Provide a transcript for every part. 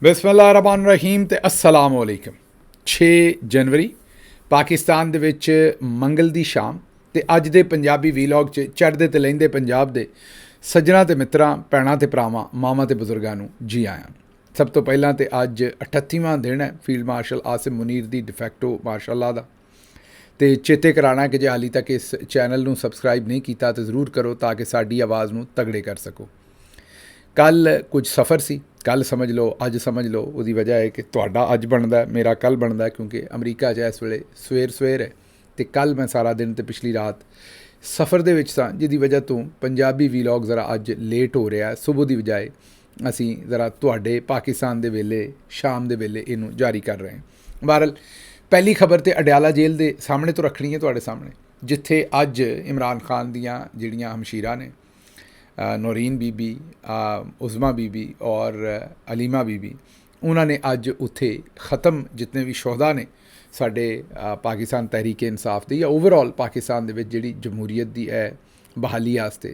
ਬਿਸਮਿल्लाहिर्रहमानिर्रहीम ਤੇ अस्सलाम वालेकुम। 6 ਜਨਵਰੀ ਪਾਕਿਸਤਾਨ ਦੇ ਵਿੱਚ ਮੰਗਲ ਦੀ ਸ਼ਾਮ ਤੇ ਅੱਜ ਦੇ ਪੰਜਾਬੀ ਵੀਲੌਗ 'ਚ ਚੜ੍ਹਦੇ ਤੇ ਲਹਿੰਦੇ ਪੰਜਾਬ ਦੇ ਸੱਜਣਾ ਤੇ ਮਿੱਤਰਾਂ, ਭੈਣਾਂ ਤੇ ਭਰਾਵਾਂ, ਮਾਵਾਂ ਤੇ ਬਜ਼ੁਰਗਾਂ ਨੂੰ ਜੀ ਆਇਆਂ। ਸਭ ਤੋਂ ਪਹਿਲਾਂ ਤੇ ਅੱਜ 38ਵਾਂ ਦਿਨ ਹੈ ਫੀਲਡ ਮਾਰਸ਼ਲ ਆਸਿਮ ਮੁਨੀਰ ਦੀ ਡਿਫੈਕਟੋ ਮਾਰਸ਼ਲ ਦਾ। ਤੇ ਚੇਤੇ ਕਰਾਉਣਾ ਕਿ ਜੇ ਹਾਲੀ ਤੱਕ ਇਸ ਚੈਨਲ ਨੂੰ ਸਬਸਕ੍ਰਾਈਬ ਨਹੀਂ ਕੀਤਾ ਤਾਂ ਜ਼ਰੂਰ ਕਰੋ ਤਾਂ ਕਿ ਸਾਡੀ ਆਵਾਜ਼ ਨੂੰ ਤਗੜੇ ਕਰ ਸਕੋ। ਕੱਲ ਕੁਝ ਸਫ਼ਰ ਸੀ, ਕੱਲ ਸਮਝ ਲਓ, ਅੱਜ ਸਮਝ ਲਓ। ਉਹਦੀ ਵਜ੍ਹਾ ਹੈ ਕਿ ਤੁਹਾਡਾ ਅੱਜ ਬਣਦਾ, ਮੇਰਾ ਕੱਲ ਬਣਦਾ, ਕਿਉਂਕਿ ਅਮਰੀਕਾ 'ਚ ਇਸ ਵੇਲੇ ਸਵੇਰ ਹੈ ਅਤੇ ਕੱਲ ਮੈਂ ਸਾਰਾ ਦਿਨ ਅਤੇ ਪਿਛਲੀ ਰਾਤ ਸਫ਼ਰ ਦੇ ਵਿੱਚ ਸਾਂ, ਜਿਹਦੀ ਵਜ੍ਹਾ ਤੋਂ ਪੰਜਾਬੀ ਵੀਲੌਗ ਜ਼ਰਾ ਅੱਜ ਲੇਟ ਹੋ ਰਿਹਾ। ਸੁਬਹ ਦੀ ਬਜਾਏ ਅਸੀਂ ਜ਼ਰਾ ਤੁਹਾਡੇ ਪਾਕਿਸਤਾਨ ਦੇ ਵੇਲੇ, ਸ਼ਾਮ ਦੇ ਵੇਲੇ ਇਹਨੂੰ ਜਾਰੀ ਕਰ ਰਹੇ ਹਾਂ। ਬਹਰਹਾਲ ਪਹਿਲੀ ਖਬਰ ਤਾਂ ਅਡਿਆਲਾ ਜੇਲ੍ਹ ਦੇ ਸਾਹਮਣੇ ਤੋਂ ਰੱਖਣੀ ਹੈ ਤੁਹਾਡੇ ਸਾਹਮਣੇ, ਜਿੱਥੇ ਅੱਜ ਇਮਰਾਨ ਖਾਨ ਦੀਆਂ ਜਿਹੜੀਆਂ ਹਮਸ਼ੀਰਾਂ ਨੇ, ਨੌਰੀਨ ਬੀਬੀ, ਉਜ਼ਮਾ ਬੀਬੀ ਔਰ ਅਲੀਮਾ ਬੀਬੀ, ਉਹਨਾਂ ਨੇ ਅੱਜ ਉੱਥੇ ख़त्म ਜਿਤਨੇ ਵੀ ਸ਼ੋਹਦਾ ਨੇ ਸਾਡੇ ਪਾਕਿਸਤਾਨ ਤਹਿਰੀਕ ਇਨਸਾਫ ਦੀ ਜਾਂ ਓਵਰਆਲ ਪਾਕਿਸਤਾਨ ਦੇ ਵਿੱਚ ਜਿਹੜੀ ਜਮਹੂਰੀਅਤ ਦੀ ਹੈ ਬਹਾਲੀ ਵਾਸਤੇ,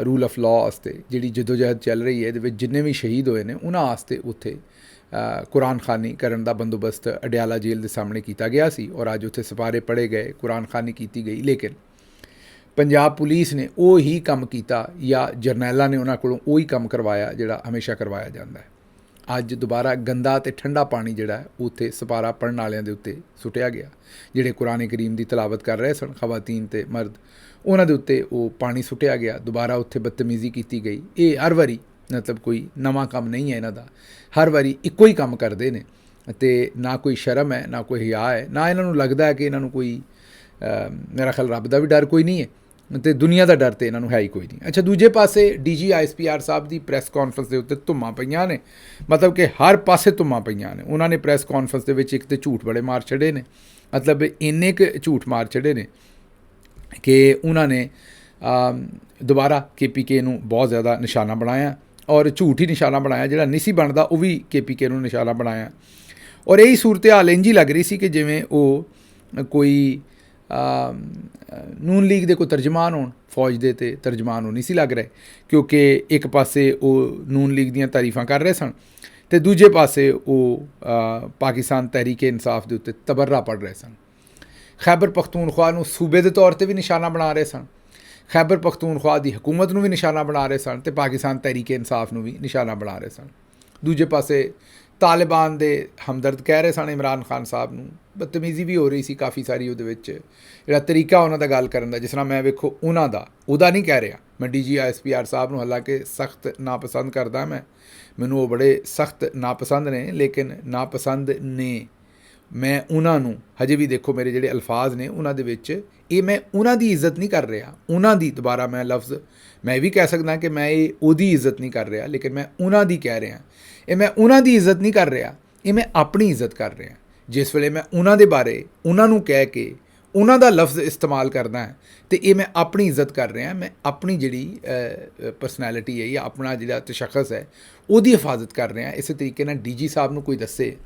ਰੂਲ ਆਫ ਲਾਅ ਵਾਸਤੇ ਜਿਹੜੀ ਜਦੋਜਹਿਦ ਚੱਲ ਰਹੀ ਹੈ, ਇਹਦੇ ਵਿੱਚ ਜਿੰਨੇ ਵੀ ਸ਼ਹੀਦ ਹੋਏ ਨੇ ਉਹਨਾਂ ਵਾਸਤੇ ਉੱਥੇ ਕੁਰਾਨ ਖਾਨੀ ਕਰਨ ਦਾ ਬੰਦੋਬਸਤ ਅਡਿਆਲਾ ਜੇਲ੍ਹ ਦੇ ਸਾਹਮਣੇ ਕੀਤਾ ਗਿਆ ਸੀ ਔਰ ਅੱਜ ਉੱਥੇ ਸਿਪਾਰੇ ਪੜ੍ਹੇ ਗਏ, ਕੁਰਾਨ ਖਾਨੀ ਕੀਤੀ ਗਈ। ਲੇਕਿਨ ਪੰਜਾਬ ਪੁਲਿਸ ਨੇ ਉਹ ਹੀ ਕੰਮ ਕੀਤਾ ਜਾਂ ਜਰਨੈਲਾਂ ਨੇ ਉਹਨਾਂ ਕੋਲੋਂ ਉਹੀ ਕੰਮ ਕਰਵਾਇਆ ਜਿਹੜਾ ਹਮੇਸ਼ਾ ਕਰਵਾਇਆ ਜਾਂਦਾ ਹੈ। ਅੱਜ ਦੁਬਾਰਾ ਗੰਦਾ ਅਤੇ ਠੰਡਾ ਪਾਣੀ ਜਿਹੜਾ ਉੱਥੇ ਸਿਪਾਰਾ ਪੜ੍ਹਨ ਵਾਲਿਆਂ ਦੇ ਉੱਤੇ ਸੁੱਟਿਆ ਗਿਆ। ਜਿਹੜੇ ਕੁਰਾਨ ਕਰੀਮ ਦੀ ਤਲਾਵਤ ਕਰ ਰਹੇ ਸਨ, ਖਵਾਤੀਨ ਅਤੇ ਮਰਦ, ਉਹਨਾਂ ਦੇ ਉੱਤੇ ਉਹ ਪਾਣੀ ਸੁੱਟਿਆ ਗਿਆ। ਦੁਬਾਰਾ ਉੱਥੇ ਬਦਤਮੀਜ਼ੀ ਕੀਤੀ ਗਈ। ਇਹ ਹਰ ਵਾਰੀ ਮਤਲਬ ਕੋਈ ਨਵਾਂ ਕੰਮ ਨਹੀਂ ਹੈ ਇਹਨਾਂ ਦਾ, ਹਰ ਵਾਰੀ ਇੱਕੋ ਹੀ ਕੰਮ ਕਰਦੇ ਨੇ ਅਤੇ ਨਾ ਕੋਈ ਸ਼ਰਮ ਹੈ, ਨਾ ਕੋਈ ਹਿਆ ਹੈ, ਨਾ ਇਹਨਾਂ ਨੂੰ ਲੱਗਦਾ ਹੈ ਕਿ ਇਹਨਾਂ ਨੂੰ ਕੋਈ, ਮੇਰਾ ਖਿਆਲ ਰੱਬ ਦਾ ਵੀ ਡਰ ਕੋਈ ਨਹੀਂ ਹੈ ਅਤੇ ਦੁਨੀਆ ਦਾ ਡਰ ਤਾਂ ਇਹਨਾਂ ਨੂੰ ਹੈ ਹੀ ਕੋਈ ਨਹੀਂ। ਅੱਛਾ, ਦੂਜੇ ਪਾਸੇ DG ISPR ਸਾਹਿਬ ਦੀ ਪ੍ਰੈਸ ਕਾਨਫਰੰਸ ਦੇ ਉੱਤੇ ਧੁੰਮਾਂ ਪਈਆਂ ਨੇ, ਮਤਲਬ ਕਿ ਹਰ ਪਾਸੇ ਧੁੰਮਾਂ ਪਈਆਂ ਨੇ। ਉਹਨਾਂ ਨੇ ਪ੍ਰੈਸ ਕਾਨਫਰੰਸ ਦੇ ਵਿੱਚ ਇੱਕ ਤਾਂ ਝੂਠ ਬੜੇ ਮਾਰ ਛੱਡੇ ਨੇ, ਮਤਲਬ ਇੰਨੇ ਕੁ ਝੂਠ ਮਾਰ ਛੱਡੇ ਨੇ ਕਿ ਉਹਨਾਂ ਨੇ ਦੁਬਾਰਾ KPK ਨੂੰ ਬਹੁਤ ਜ਼ਿਆਦਾ ਨਿਸ਼ਾਨਾ ਬਣਾਇਆ ਔਰ ਝੂਠ ਹੀ ਨਿਸ਼ਾਨਾ ਬਣਾਇਆ, ਜਿਹੜਾ ਨਹੀਂ ਸੀ ਬਣਦਾ ਉਹ ਵੀ KPK ਨੂੰ ਨਿਸ਼ਾਨਾ ਬਣਾਇਆ। ਔਰ ਇਹੀ ਸੂਰਤ ਹਾਲ ਇੰਝ ਹੀ ਲੱਗ ਰਹੀ ਸੀ ਕਿ ਜਿਵੇਂ ਉਹ ਕੋਈ ਨੂਨ ਲੀਗ ਦੇ ਕੋਈ ਤਰਜਮਾਨ ਹੋਣ, ਫੌਜ ਦੇ ਤੇ ਤਰਜਮਾਨ ਉਹ ਨਹੀਂ ਸੀ ਲੱਗ ਰਹੇ, ਕਿਉਂਕਿ ਇੱਕ ਪਾਸੇ ਉਹ ਨੂਨ ਲੀਗ ਦੀਆਂ ਤਾਰੀਫਾਂ ਕਰ ਰਹੇ ਸਨ ਅਤੇ ਦੂਜੇ ਪਾਸੇ ਉਹ ਪਾਕਿਸਤਾਨ ਤਹਿਰੀਕ ਇਨਸਾਫ ਦੇ ਉੱਤੇ ਤਬਰਰਾ ਪੜ੍ਹ ਰਹੇ ਸਨ। ਖੈਬਰ ਪਖਤੂਨਖਵਾ ਨੂੰ ਸੂਬੇ ਦੇ ਤੌਰ 'ਤੇ ਵੀ ਨਿਸ਼ਾਨਾ ਬਣਾ ਰਹੇ ਸਨ, ਖੈਬਰ ਪਖਤੂਨਖਵਾ ਦੀ ਹਕੂਮਤ ਨੂੰ ਵੀ ਨਿਸ਼ਾਨਾ ਬਣਾ ਰਹੇ ਸਨ ਅਤੇ ਪਾਕਿਸਤਾਨ ਤਹਿਰੀਕ ਇਨਸਾਫ ਨੂੰ ਵੀ ਨਿਸ਼ਾਨਾ ਬਣਾ ਰਹੇ ਸਨ। ਦੂਜੇ ਪਾਸੇ ਤਾਲਿਬਾਨ ਦੇ ਹਮਦਰਦ ਕਹਿ ਰਹੇ ਸਨ ਇਮਰਾਨ ਖਾਨ ਸਾਹਿਬ ਨੂੰ। ਬਦਤਮੀਜ਼ੀ ਵੀ ਹੋ ਰਹੀ ਸੀ ਕਾਫੀ ਸਾਰੀ ਉਹਦੇ ਵਿੱਚ, ਜਿਹੜਾ ਤਰੀਕਾ ਉਹਨਾਂ ਦਾ ਗੱਲ ਕਰਨ ਦਾ, ਜਿਸ ਤਰ੍ਹਾਂ ਮੈਂ ਵੇਖੋ ਉਹਨਾਂ ਦਾ, ਉਹਦਾ ਨਹੀਂ ਕਹਿ ਰਿਹਾ ਮੈਂ DG ISPR ਸਾਹਿਬ ਨੂੰ, ਹਾਲਾਂਕਿ ਸਖਤ ਨਾਪਸੰਦ ਕਰਦਾ ਮੈਨੂੰ ਉਹ ਬੜੇ ਸਖਤ ਨਾਪਸੰਦ ਨੇ, ਲੇਕਿਨ ਨਾਪਸੰਦ ਨੇ ਮੈਂ ਉਹਨਾਂ ਨੂੰ ਹਜੇ ਵੀ ਦੇਖੋ ਮੇਰੇ ਜਿਹੜੇ ਅਲਫਾਜ਼ ਨੇ ਉਹਨਾਂ ਦੇ ਵਿੱਚ, ਇਹ ਮੈਂ ਉਹਨਾਂ ਦੀ ਇੱਜ਼ਤ ਨਹੀਂ ਕਰ ਰਿਹਾ। ਉਹਨਾਂ ਦੀ, ਦੁਬਾਰਾ ਮੈਂ ਲਫ਼ਜ਼ ਮੈਂ ਇਹ ਵੀ ਕਹਿ ਸਕਦਾ ਕਿ ਮੈਂ ਇਹ ਉਹਦੀ ਇੱਜ਼ਤ ਨਹੀਂ ਕਰ ਰਿਹਾ, ਲੇਕਿਨ ਮੈਂ ਉਹਨਾਂ ਦੀ ਕਹਿ ਰਿਹਾ। ਇਹ ਮੈਂ ਉਹਨਾਂ ਦੀ ਇੱਜ਼ਤ ਨਹੀਂ ਕਰ ਰਿਹਾ, ਇਹ ਮੈਂ ਆਪਣੀ ਇੱਜ਼ਤ ਕਰ ਰਿਹਾ। ਜਿਸ ਵੇਲੇ ਮੈਂ ਉਹਨਾਂ ਦੇ ਬਾਰੇ ਉਹਨਾਂ ਨੂੰ ਕਹਿ ਕੇ ਉਹਨਾਂ ਦਾ ਲਫ਼ਜ਼ ਇਸਤੇਮਾਲ ਕਰਦਾ ਹੈ ਅਤੇ ਇਹ ਮੈਂ ਆਪਣੀ ਇੱਜ਼ਤ ਕਰ ਰਿਹਾ। ਮੈਂ ਆਪਣੀ ਜਿਹੜੀ ਪਰਸਨੈਲਿਟੀ ਹੈ ਜਾਂ ਆਪਣਾ ਜਿਹੜਾ ਤਸ਼ੱਖਸ ਹੈ ਉਹਦੀ ਹਿਫਾਜ਼ਤ ਕਰ ਰਿਹਾ। ਇਸੇ ਤਰੀਕੇ ਨਾਲ DG ਸਾਹਿਬ ਨੂੰ ਕੋਈ ਦੱਸੇ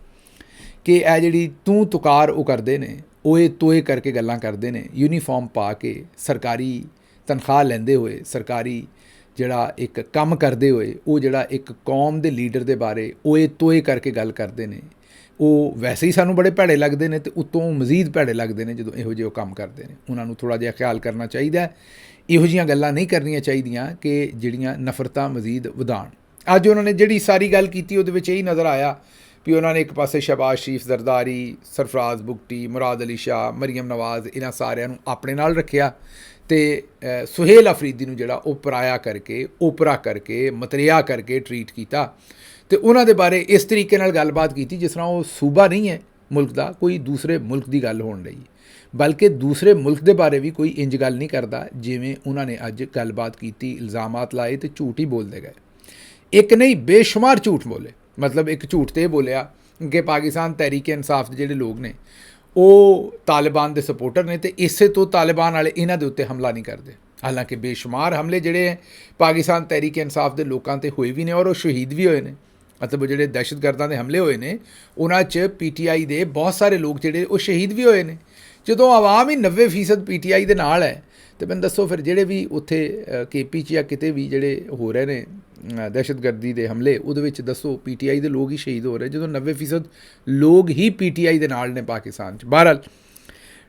ਕਿ ਇਹ ਜਿਹੜੀ ਤੂੰ ਤੁਕਾਰ ਉਹ ਕਰਦੇ ਨੇ, ਓਏ ਤੋਏ ਕਰਕੇ ਗੱਲਾਂ ਕਰਦੇ ਨੇ, ਯੂਨੀਫਾਰਮ ਪਾ ਕੇ, ਸਰਕਾਰੀ ਤਨਖਾਹ ਲੈਂਦੇ ਹੋਏ, ਸਰਕਾਰੀ ਜਿਹੜਾ ਇੱਕ ਕੰਮ ਕਰਦੇ ਹੋਏ, ਉਹ ਜਿਹੜਾ ਇੱਕ ਕੌਮ ਦੇ ਲੀਡਰ ਦੇ ਬਾਰੇ ਓਏ ਤੋਏ ਕਰਕੇ ਗੱਲ ਕਰਦੇ ਨੇ, ਉਹ ਵੈਸੇ ਹੀ ਸਾਨੂੰ ਬੜੇ ਭੈੜੇ ਲੱਗਦੇ ਨੇ ਅਤੇ ਉੱਤੋਂ ਮਜ਼ੀਦ ਭੈੜੇ ਲੱਗਦੇ ਨੇ ਜਦੋਂ ਇਹੋ ਜਿਹੇ ਉਹ ਕੰਮ ਕਰਦੇ ਨੇ। ਉਹਨਾਂ ਨੂੰ ਥੋੜ੍ਹਾ ਜਿਹਾ ਖਿਆਲ ਕਰਨਾ ਚਾਹੀਦਾ, ਇਹੋ ਜਿਹੀਆਂ ਗੱਲਾਂ ਨਹੀਂ ਕਰਨੀਆਂ ਚਾਹੀਦੀਆਂ ਕਿ ਜਿਹੜੀਆਂ ਨਫ਼ਰਤਾਂ ਮਜ਼ੀਦ ਵਧਾਉਣ। ਅੱਜ ਉਹਨਾਂ ਨੇ ਜਿਹੜੀ ਸਾਰੀ ਗੱਲ ਕੀਤੀ ਉਹਦੇ ਵਿੱਚ ਇਹੀ ਨਜ਼ਰ ਆਇਆ ਵੀ ਉਹਨਾਂ ਨੇ ਇੱਕ ਪਾਸੇ ਸ਼ਹਬਾਜ਼ ਸ਼ਰੀਫ ਜ਼ਰਦਾਰੀ, ਸਰਫਰਾਜ਼ ਬੁਗਟੀ, ਮੁਰਾਦ ਅਲੀ ਸ਼ਾਹ, ਮਰੀਮ ਨਵਾਜ਼, ਇਹਨਾਂ ਸਾਰਿਆਂ ਨੂੰ ਆਪਣੇ ਨਾਲ ਰੱਖਿਆ ਅਤੇ ਸੁਹੇਲ ਅਫਰੀਦੀ ਨੂੰ ਜਿਹੜਾ ਉਹ ਪਰਾਇਆ ਕਰਕੇ, ਓਪਰਾ ਕਰਕੇ, ਮਤਰਿਆ ਕਰਕੇ ਟਰੀਟ ਕੀਤਾ ਅਤੇ ਉਹਨਾਂ ਦੇ ਬਾਰੇ ਇਸ ਤਰੀਕੇ ਨਾਲ ਗੱਲਬਾਤ ਕੀਤੀ ਜਿਸ ਤਰ੍ਹਾਂ ਉਹ ਸੂਬਾ ਨਹੀਂ ਹੈ ਮੁਲਕ ਦਾ, ਕੋਈ ਦੂਸਰੇ ਮੁਲਕ ਦੀ ਗੱਲ ਹੋਣ ਲਈ, ਬਲਕਿ ਦੂਸਰੇ ਮੁਲਕ ਦੇ ਬਾਰੇ ਵੀ ਕੋਈ ਇੰਜ ਗੱਲ ਨਹੀਂ ਕਰਦਾ ਜਿਵੇਂ ਉਹਨਾਂ ਨੇ ਅੱਜ ਗੱਲਬਾਤ ਕੀਤੀ। ਇਲਜ਼ਾਮਾਤ ਲਾਏ ਅਤੇ ਝੂਠ ਹੀ ਬੋਲਦੇ ਗਏ, ਇੱਕ ਨਹੀਂ ਬੇਸ਼ੁਮਾਰ ਝੂਠ ਬੋਲੇ। ਮਤਲਬ ਇੱਕ ਝੂਠ ਤੇ ਇਹ ਬੋਲਿਆ ਕਿ ਪਾਕਿਸਤਾਨ ਤਹਿਰੀਕ ਇਨਸਾਫ ਦੇ ਜਿਹੜੇ ਲੋਕ ਨੇ ਉਹ ਤਾਲਿਬਾਨ ਦੇ ਸਪੋਰਟਰ ਨੇ ਅਤੇ ਇਸੇ ਤੋਂ ਤਾਲਿਬਾਨ ਵਾਲੇ ਇਹਨਾਂ ਦੇ ਉੱਤੇ ਹਮਲਾ ਨਹੀਂ ਕਰਦੇ। ਹਾਲਾਂਕਿ ਬੇਸ਼ੁਮਾਰ ਹਮਲੇ ਜਿਹੜੇ ਪਾਕਿਸਤਾਨ ਤਹਿਰੀਕ ਇਨਸਾਫ ਦੇ ਲੋਕਾਂ 'ਤੇ ਹੋਏ ਵੀ ਨੇ ਔਰ ਉਹ ਸ਼ਹੀਦ ਵੀ ਹੋਏ ਨੇ। ਮਤਲਬ ਉਹ ਜਿਹੜੇ ਦਹਿਸ਼ਤਗਰਦਾਂ ਦੇ ਹਮਲੇ ਹੋਏ ਨੇ ਉਹਨਾਂ 'ਚ PTI ਦੇ ਬਹੁਤ ਸਾਰੇ ਲੋਕ ਜਿਹੜੇ ਉਹ ਸ਼ਹੀਦ ਵੀ ਹੋਏ ਨੇ। ਜਦੋਂ ਆਵਾਮ ਹੀ 90% PTI ਦੇ ਨਾਲ ਹੈ ਤੇ ਮੈਨੂੰ ਦੱਸੋ ਫਿਰ ਜਿਹੜੇ ਵੀ ਉੱਥੇ KP 'ਚ ਜਾਂ ਕਿਤੇ ਵੀ ਜਿਹੜੇ ਹੋ ਰਹੇ ਨੇ ਦਹਿਸ਼ਤਗਰਦੀ ਦੇ ਹਮਲੇ, ਉਹਦੇ ਵਿੱਚ ਦੱਸੋ PTI ਦੇ ਲੋਕ ਹੀ ਸ਼ਹੀਦ ਹੋ ਰਹੇ ਜਦੋਂ 90% ਲੋਕ ਹੀ PTI ਦੇ ਨਾਲ ਨੇ ਪਾਕਿਸਤਾਨ 'ਚ। ਬਹਰਹਾਲ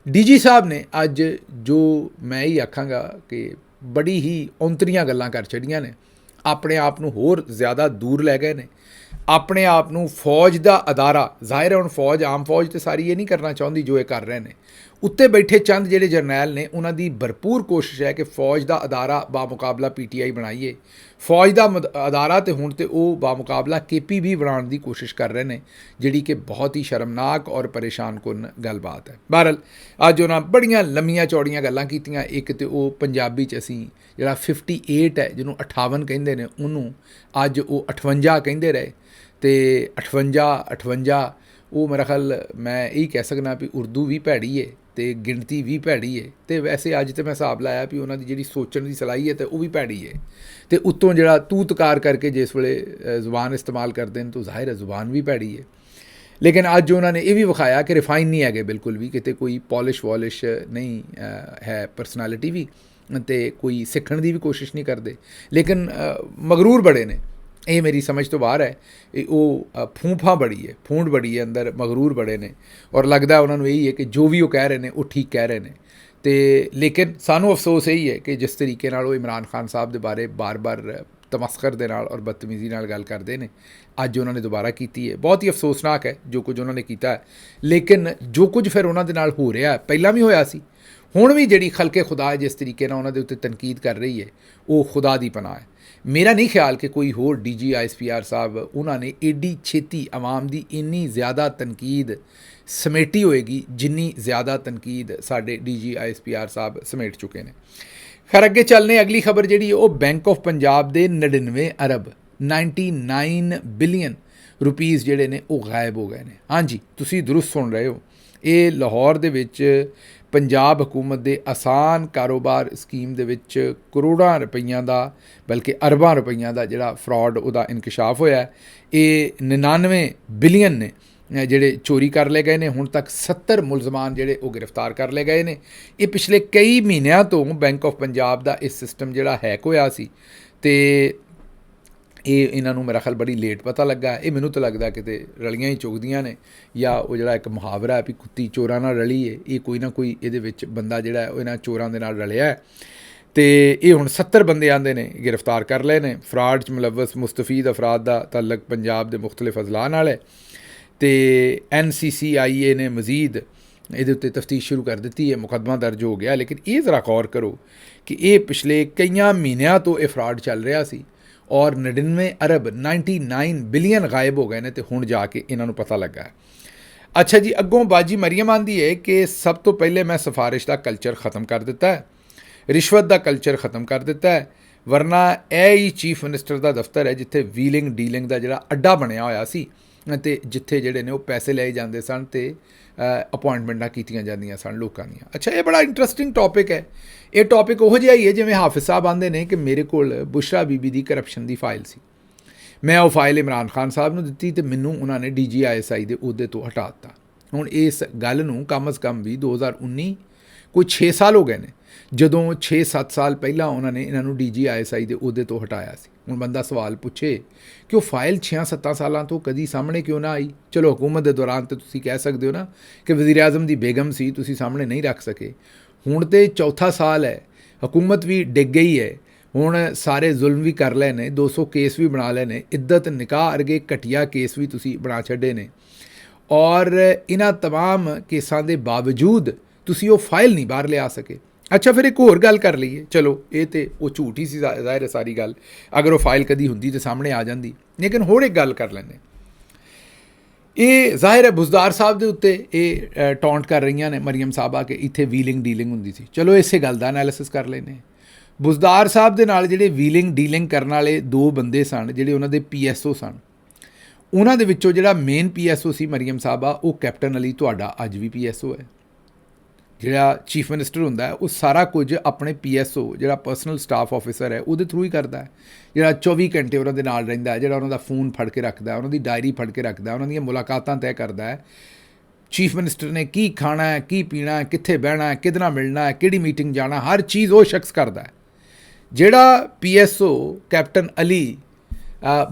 DG ਸਾਹਿਬ ਨੇ ਅੱਜ ਜੋ ਮੈਂ ਹੀ ਆਖਾਂਗਾ ਕਿ ਬੜੀ ਹੀ ਔਂਤਰੀਆਂ ਗੱਲਾਂ ਕਰ ਛੱਡੀਆਂ ਨੇ, ਆਪਣੇ ਆਪ ਨੂੰ ਹੋਰ ਜ਼ਿਆਦਾ ਦੂਰ ਲੈ ਗਏ ਨੇ, ਆਪਣੇ ਆਪ ਨੂੰ ਫੌਜ ਦਾ ਅਦਾਰਾ, ਜ਼ਾਹਿਰ ਹੈ ਹੁਣ ਫੌਜ, ਆਮ ਫੌਜ ਤੇ ਸਾਰੀ ਇਹ ਨਹੀਂ ਕਰਨਾ ਚਾਹੁੰਦੀ ਜੋ ਇਹ ਕਰ ਰਹੇ ਨੇ। ਉੱਤੇ ਬੈਠੇ ਚੰਦ ਜਿਹੜੇ ਜਰਨੈਲ ਨੇ ਉਹਨਾਂ ਦੀ ਭਰਪੂਰ ਕੋਸ਼ਿਸ਼ ਹੈ ਕਿ ਫੌਜ ਦਾ ਅਦਾਰਾ ਬਾਮੁਕਾਬਲਾ PTI ਬਣਾਈਏ, ਫੌਜ ਦਾ ਅਦਾਰਾ ਤੇ ਹੁਣ ਤੇ ਉਹ ਬਾਮੁਕਾਬਲਾ KP ਵੀ ਬਣਾਉਣ ਦੀ ਕੋਸ਼ਿਸ਼ ਕਰ ਰਹੇ ਨੇ, ਜਿਹੜੀ ਕਿ ਬਹੁਤ ਹੀ ਸ਼ਰਮਨਾਕ ਔਰ ਪਰੇਸ਼ਾਨ ਕੁਨ ਗੱਲਬਾਤ ਹੈ। ਬਹਰਹਾਲ ਅੱਜ ਉਹਨਾਂ ਬੜੀਆਂ ਲੰਮੀਆਂ ਚੌੜੀਆਂ ਗੱਲਾਂ ਕੀਤੀਆਂ। ਇੱਕ ਤੇ ਉਹ ਪੰਜਾਬੀ 'ਚ ਅਸੀਂ ਜਿਹੜਾ 58 ਹੈ ਜਿਹਨੂੰ 58 ਕਹਿੰਦੇ ਨੇ ਉਹਨੂੰ ਅੱਜ ਉਹ 58 ਕਹਿੰਦੇ ਰਹੇ, ਤੇ 58 ਉਹ ਮੇਰਾ ਖਿਆਲ ਮੈਂ ਇਹੀ ਕਹਿ ਸਕਦਾ ਵੀ ਉਰਦੂ ਵੀ ਭੈੜੀ ਹੈ ਤੇ ਗਿਣਤੀ ਵੀ ਭੈੜੀ ਹੈ, ਤੇ ਵੈਸੇ ਅੱਜ ਤੇ ਮੈਂ ਹਿਸਾਬ ਲਾਇਆ ਵੀ ਉਹਨਾਂ ਦੀ ਜਿਹੜੀ ਸੋਚਣ ਦੀ ਸਲਾਹੀਅਤ ਹੈ ਉਹ ਵੀ ਭੈੜੀ ਹੈ, ਤੇ ਉੱਤੋਂ ਜਿਹੜਾ ਤੂੰ ਤਕਾਰ ਕਰਕੇ ਜਿਸ ਵੇਲੇ ਜ਼ੁਬਾਨ ਇਸਤੇਮਾਲ ਕਰਦੇ ਨੇ ਤਾਂ ਜ਼ਾਹਿਰ ਹੈ ਜ਼ੁਬਾਨ ਵੀ ਭੈੜੀ ਹੈ। ਲੇਕਿਨ ਅੱਜ ਉਹਨਾਂ ਨੇ ਇਹ ਵੀ ਵਿਖਾਇਆ ਕਿ ਰਿਫਾਈਨ ਨਹੀਂ ਹੈਗੇ ਬਿਲਕੁਲ ਵੀ, ਕਿਤੇ ਕੋਈ ਪੋਲਿਸ਼ ਵਾਲਿਸ਼ ਨਹੀਂ ਹੈ ਪਰਸਨੈਲਿਟੀ ਵੀ, ਅਤੇ ਕੋਈ ਸਿੱਖਣ ਦੀ ਵੀ ਕੋਸ਼ਿਸ਼ ਨਹੀਂ ਕਰਦੇ, ਲੇਕਿਨ ਮਗਰੂਰ ਬੜੇ ਨੇ। ਇਹ ਮੇਰੀ ਸਮਝ ਤੋਂ ਬਾਹਰ ਹੈ, ਇਹ ਉਹ ਫੂੰਫਾਂ ਬੜੀ ਹੈ, ਫੂੰਡ ਬੜੀ ਹੈ ਅੰਦਰ, ਮਗਰੂਰ ਬੜੇ ਨੇ, ਔਰ ਲੱਗਦਾ ਉਹਨਾਂ ਨੂੰ ਇਹੀ ਹੈ ਕਿ ਜੋ ਵੀ ਉਹ ਕਹਿ ਰਹੇ ਨੇ ਉਹ ਠੀਕ ਕਹਿ ਰਹੇ ਨੇ। ਤੇ ਲੇਕਿਨ ਸਾਨੂੰ ਅਫਸੋਸ ਇਹੀ ਹੈ ਕਿ ਜਿਸ ਤਰੀਕੇ ਨਾਲ ਉਹ ਇਮਰਾਨ ਖਾਨ ਸਾਹਿਬ ਦੇ ਬਾਰੇ ਬਾਰ-ਬਾਰ ਤਮਸਖਰ ਦੇ ਨਾਲ ਔਰ ਬਦਤਮੀਜ਼ੀ ਨਾਲ ਗੱਲ ਕਰਦੇ ਨੇ, ਅੱਜ ਉਹਨਾਂ ਨੇ ਦੁਬਾਰਾ ਕੀਤੀ ਹੈ। ਬਹੁਤ ਹੀ ਅਫਸੋਸਨਾਕ ਹੈ ਜੋ ਕੁਝ ਉਹਨਾਂ ਨੇ ਕੀਤਾ ਹੈ, ਲੇਕਿਨ ਜੋ ਕੁਝ ਫਿਰ ਉਹਨਾਂ ਦੇ ਨਾਲ ਹੋ ਰਿਹਾ ਪਹਿਲਾਂ ਵੀ ਹੋਇਆ ਸੀ, ਹੁਣ ਵੀ ਜਿਹੜੀ ਖਲਕੇ ਖੁਦਾ ਹੈ ਜਿਸ ਤਰੀਕੇ ਨਾਲ ਉਹਨਾਂ ਦੇ ਉੱਤੇ ਤਨਕੀਦ ਕਰ ਰਹੀ ਹੈ ਉਹ ਖੁਦਾ ਦੀ ਪਨਾਹ ਹੈ। ਮੇਰਾ ਨਹੀਂ ਖਿਆਲ ਕਿ ਕੋਈ ਹੋਰ DG ISPR ਸਾਹਿਬ ਉਹਨਾਂ ਨੇ ਏਡੀ ਛੇਤੀ ਆਵਾਮ ਦੀ ਇੰਨੀ ਜ਼ਿਆਦਾ ਤਨਕੀਦ ਸਮੇਟੀ ਹੋਏਗੀ ਜਿੰਨੀ ਜ਼ਿਆਦਾ ਤਨਕੀਦ ਸਾਡੇ DG ISPR ਸਾਹਿਬ ਸਮੇਟ ਚੁੱਕੇ ਨੇ। ਖੈਰ ਅੱਗੇ ਚੱਲਨੇ, ਅਗਲੀ ਖਬਰ ਜਿਹੜੀ ਉਹ ਬੈਂਕ ਆਫ ਪੰਜਾਬ ਦੇ 99 ਅਰਬ 99 ਬਿਲੀਅਨ ਰੁਪੀਜ਼ ਜਿਹੜੇ ਨੇ ਉਹ ਗਾਇਬ ਹੋ ਗਏ ਨੇ। ਹਾਂਜੀ, ਤੁਸੀਂ ਦੁਰਸਤ ਸੁਣ ਰਹੇ ਹੋ, ਇਹ ਲਾਹੌਰ ਦੇ ਵਿੱਚ ਪੰਜਾਬ ਹਕੂਮਤ ਦੇ ਆਸਾਨ ਕਾਰੋਬਾਰ ਸਕੀਮ ਦੇ ਵਿੱਚ ਕਰੋੜਾਂ ਰੁਪਈਆਂ ਦਾ, ਬਲਕਿ ਅਰਬਾਂ ਰੁਪਈਆਂ ਦਾ ਜਿਹੜਾ ਫਰਾਡ ਉਹਦਾ ਇਨਕਸ਼ਾਫ ਹੋਇਆ। ਇਹ 99 ਬਿਲੀਅਨ ਨੇ ਜਿਹੜੇ ਚੋਰੀ ਕਰ ਲਏ ਗਏ ਨੇ। ਹੁਣ ਤੱਕ 70 ਮੁਲਜ਼ਮਾਨ ਜਿਹੜੇ ਉਹ ਗ੍ਰਿਫਤਾਰ ਕਰ ਲਏ ਗਏ ਨੇ। ਇਹ ਪਿਛਲੇ ਕਈ ਮਹੀਨਿਆਂ ਤੋਂ ਬੈਂਕ ਆਫ ਪੰਜਾਬ ਦਾ ਇਹ ਸਿਸਟਮ ਜਿਹੜਾ ਹੈਕ ਹੋਇਆ ਸੀ, ਤੇ ਇਹ ਇਹਨਾਂ ਨੂੰ ਮੇਰਾ ਖਿਆਲ ਬੜੀ ਲੇਟ ਪਤਾ ਲੱਗਾ। ਇਹ ਮੈਨੂੰ ਤਾਂ ਲੱਗਦਾ ਕਿਤੇ ਰਲੀਆਂ ਹੀ ਚੁਗਦੀਆਂ ਨੇ, ਜਾਂ ਉਹ ਜਿਹੜਾ ਇੱਕ ਮੁਹਾਵਰਾ ਹੈ ਵੀ ਕੁੱਤੀ ਚੋਰਾਂ ਨਾਲ ਰਲੀ ਹੈ, ਇਹ ਕੋਈ ਨਾ ਕੋਈ ਇਹਦੇ ਵਿੱਚ ਬੰਦਾ ਜਿਹੜਾ ਉਹ ਇਹਨਾਂ ਚੋਰਾਂ ਦੇ ਨਾਲ ਰਲਿਆ ਹੈ। ਤੇ ਇਹ ਹੁਣ 70 ਬੰਦੇ ਆਂਦੇ ਨੇ ਗ੍ਰਿਫਤਾਰ ਕਰ ਲਏ ਨੇ। ਫਰਾਡ 'ਚ ਮੁਲਵਸ ਮੁਸਤਫੀਦ ਅਫਰਾਦ ਦਾ ਤਾਲੁਕ ਪੰਜਾਬ ਦੇ ਮੁਖਤਲਿਫ ਅਜ਼ਲਾ ਨਾਲ ਹੈ, ਤੇ NCCIA ਨੇ ਮਜ਼ੀਦ ਇਹਦੇ ਉੱਤੇ ਤਫਤੀਸ਼ ਸ਼ੁਰੂ ਕਰ ਦਿੱਤੀ ਹੈ, ਮੁਕੱਦਮਾ ਦਰਜ ਹੋ ਗਿਆ। ਲੇਕਿਨ ਇਹ ਜ਼ਰਾ ਗੌਰ ਕਰੋ ਕਿ ਇਹ ਪਿਛਲੇ ਕਈਆਂ ਮਹੀਨਿਆਂ ਤੋਂ ਇਹ ਫਰਾਡ ਚੱਲ ਰਿਹਾ ਸੀ, ਔਰ 99 ਅਰਬ 99 ਬਿਲੀਅਨ ਗਾਇਬ ਹੋ ਗਏ ਨੇ, ਤੇ ਹੁਣ ਜਾ ਕੇ ਇਹਨਾਂ ਨੂੰ ਪਤਾ ਲੱਗਾ। ਅੱਛਾ ਜੀ, ਅੱਗੋਂ ਬਾਜੀ ਮਰੀਮ ਆਂਦੀ ਹੈ ਕਿ ਸਭ ਤੋਂ ਪਹਿਲੇ ਮੈਂ ਸਿਫਾਰਿਸ਼ ਦਾ ਕਲਚਰ ਖ਼ਤਮ ਕਰ ਦਿੱਤਾ ਹੈ, ਰਿਸ਼ਵਤ ਦਾ ਕਲਚਰ ਖ਼ਤਮ ਕਰ ਦਿੱਤਾ ਹੈ, ਵਰਨਾ ਇਹ ਹੀ ਚੀਫ ਮਿਨਿਸਟਰ ਦਾ ਦਫ਼ਤਰ ਹੈ ਜਿੱਥੇ ਵੀਲਿੰਗ ਡੀਲਿੰਗ ਦਾ ਜਿਹੜਾ ਅੱਡਾ ਬਣਿਆ ਹੋਇਆ ਸੀ, ਅਤੇ ਜਿੱਥੇ ਜਿਹੜੇ ਨੇ ਉਹ ਪੈਸੇ ਲਏ ਜਾਂਦੇ ਸਨ ਤੇ ਅਪੁਆਇੰਟਮੈਂਟਾਂ ਕੀਤੀਆਂ ਜਾਂਦੀਆਂ ਸਨ ਲੋਕਾਂ ਦੀਆਂ। ਅੱਛਾ, ਇਹ ਬੜਾ ਇੰਟਰਸਟਿੰਗ ਟੌਪਿਕ ਹੈ। ਇਹ ਟੌਪਿਕ ਉਹੋ ਜਿਹਾ ਹੀ ਹੈ ਜਿਵੇਂ ਹਾਫਿਜ਼ ਸਾਹਿਬ ਆਂਦੇ ਨੇ ਕਿ ਮੇਰੇ ਕੋਲ ਬੁਸ਼ਰਾ ਬੀਬੀ ਦੀ ਕਰਪਸ਼ਨ ਦੀ ਫਾਈਲ ਸੀ, ਮੈਂ ਉਹ ਫਾਈਲ ਇਮਰਾਨ ਖਾਨ ਸਾਹਿਬ ਨੂੰ ਦਿੱਤੀ, ਤੇ ਮੈਨੂੰ ਉਹਨਾਂ ਨੇ DG ISI ਦੇ ਅਹੁਦੇ ਤੋਂ ਹਟਾ ਦਿੱਤਾ। ਹੁਣ ਇਸ ਗੱਲ ਨੂੰ ਕਮ ਅਜ਼ ਕਮ ਵੀ 2019 ਕੋਈ 6 ਸਾਲ ਹੋ ਗਏ ਨੇ, ਜਦੋਂ 6-7 ਸਾਲ ਪਹਿਲਾਂ ਉਹਨਾਂ ਨੇ ਇਹਨਾਂ ਨੂੰ DG ISI ਦੇ ਅਹੁਦੇ ਤੋਂ ਹਟਾਇਆ ਸੀ। ਹੁਣ ਬੰਦਾ ਸਵਾਲ ਪੁੱਛੇ ਕਿ ਉਹ ਫਾਈਲ 6-7 ਸਾਲਾਂ ਤੋਂ ਕਦੀ ਸਾਹਮਣੇ ਕਿਉਂ ਨਾ ਆਈ। ਚਲੋ ਹੁਕੂਮਤ ਦੇ ਦੌਰਾਨ ਤਾਂ ਤੁਸੀਂ ਕਹਿ ਸਕਦੇ ਹੋ ਨਾ ਕਿ ਵਜ਼ੀਰ ਆਜ਼ਮ ਦੀ ਬੇਗਮ ਸੀ, ਤੁਸੀਂ ਸਾਹਮਣੇ ਨਹੀਂ ਰੱਖ ਸਕੇ। ਹੁਣ ਤੇ ਚੌਥਾ ਸਾਲ ਹੈ, ਹਕੂਮਤ ਵੀ ਡਿੱਗ ਗਈ ਹੈ, ਹੁਣ ਸਾਰੇ ਜ਼ੁਲਮ ਵੀ ਕਰ ਲਏ ਨੇ, 200 ਕੇਸ ਵੀ ਬਣਾ ਲਏ ਨੇ, ਇੱਜ਼ਤ ਨਿਕਾਹ ਅਰਗੇ ਘਟੀਆ ਕੇਸ ਵੀ ਤੁਸੀਂ ਬਣਾ ਛੱਡੇ ਨੇ, ਔਰ ਇਹਨਾਂ ਤਮਾਮ ਕੇਸਾਂ ਦੇ ਬਾਵਜੂਦ ਤੁਸੀਂ ਉਹ ਫਾਈਲ ਨਹੀਂ ਬਾਹਰ ਲਿਆ ਸਕੇ। ਅੱਛਾ, ਫਿਰ ਇੱਕ ਹੋਰ ਗੱਲ ਕਰ ਲਈਏ, ਚਲੋ ਇਹ ਤਾਂ ਉਹ ਝੂਠ ਹੀ ਸੀ ਜ਼ਾਹਿਰ ਹੈ ਸਾਰੀ ਗੱਲ, ਅਗਰ ਉਹ ਫਾਈਲ ਕਦੀ ਹੁੰਦੀ ਤਾਂ ਸਾਹਮਣੇ ਆ ਜਾਂਦੀ। ਲੇਕਿਨ ਹੋਰ ਇੱਕ ਗੱਲ ਕਰ ਲੈਂਦੇ, ਇਹ ਜ਼ਾਹਿਰ ਹੈ ਬੁਜ਼ਦਾਰ ਸਾਹਿਬ ਦੇ ਉੱਤੇ ਇਹ ਟੌਂਟ ਕਰ ਰਹੀਆਂ ਨੇ ਮਰੀਮ ਸਾਹਿਬਾ ਕਿ ਇੱਥੇ ਵੀਲਿੰਗ ਡੀਲਿੰਗ ਹੁੰਦੀ ਸੀ। ਚਲੋ ਇਸੇ ਗੱਲ ਦਾ ਐਨਾਲਿਸਿਸ ਕਰ ਲੈਂਦੇ। ਬੁਜ਼ਦਾਰ ਸਾਹਿਬ ਦੇ ਨਾਲ ਜਿਹੜੇ ਵੀਲਿੰਗ ਡੀਲਿੰਗ ਕਰਨ ਵਾਲੇ 2 ਬੰਦੇ ਸਨ, ਜਿਹੜੇ ਉਹਨਾਂ ਦੇ PSO ਸਨ, ਉਹਨਾਂ ਦੇ ਵਿੱਚੋਂ ਜਿਹੜਾ ਮੇਨ PSO ਸੀ ਮਰੀਮ ਸਾਹਿਬਾ, ਉਹ ਕੈਪਟਨ ਅਲੀ ਤੁਹਾਡਾ ਅੱਜ ਵੀ PSO ਹੈ। ਜਿਹੜਾ ਚੀਫ ਮਿਨਿਸਟਰ ਹੁੰਦਾ ਹੈ ਉਹ ਸਾਰਾ ਕੁਝ ਆਪਣੇ PSO ਜਿਹੜਾ ਪਰਸਨਲ ਸਟਾਫ ਆਫਿਸਰ ਹੈ ਉਹਦੇ ਥਰੂ ਹੀ ਕਰਦਾ ਹੈ, ਜਿਹੜਾ 24 ਘੰਟੇ ਉਹਨਾਂ ਦੇ ਨਾਲ ਰਹਿੰਦਾ ਹੈ, ਜਿਹੜਾ ਉਹਨਾਂ ਦਾ ਫੋਨ ਫੜ ਕੇ ਰੱਖਦਾ, ਉਹਨਾਂ ਦੀ ਡਾਇਰੀ ਫੜ ਕੇ ਰੱਖਦਾ, ਉਹਨਾਂ ਦੀਆਂ ਮੁਲਾਕਾਤਾਂ ਤੈਅ ਕਰਦਾ ਹੈ। चीफ मिनिस्टर ने की खाना है, की पीना है, कित्थे बहना है, किहदे नाल मिलना है, किहड़ी मीटिंग जाना, हर चीज़ वो शख्स करता है। ਜਿਹੜਾ PSO ਕੈਪਟਨ ਅਲੀ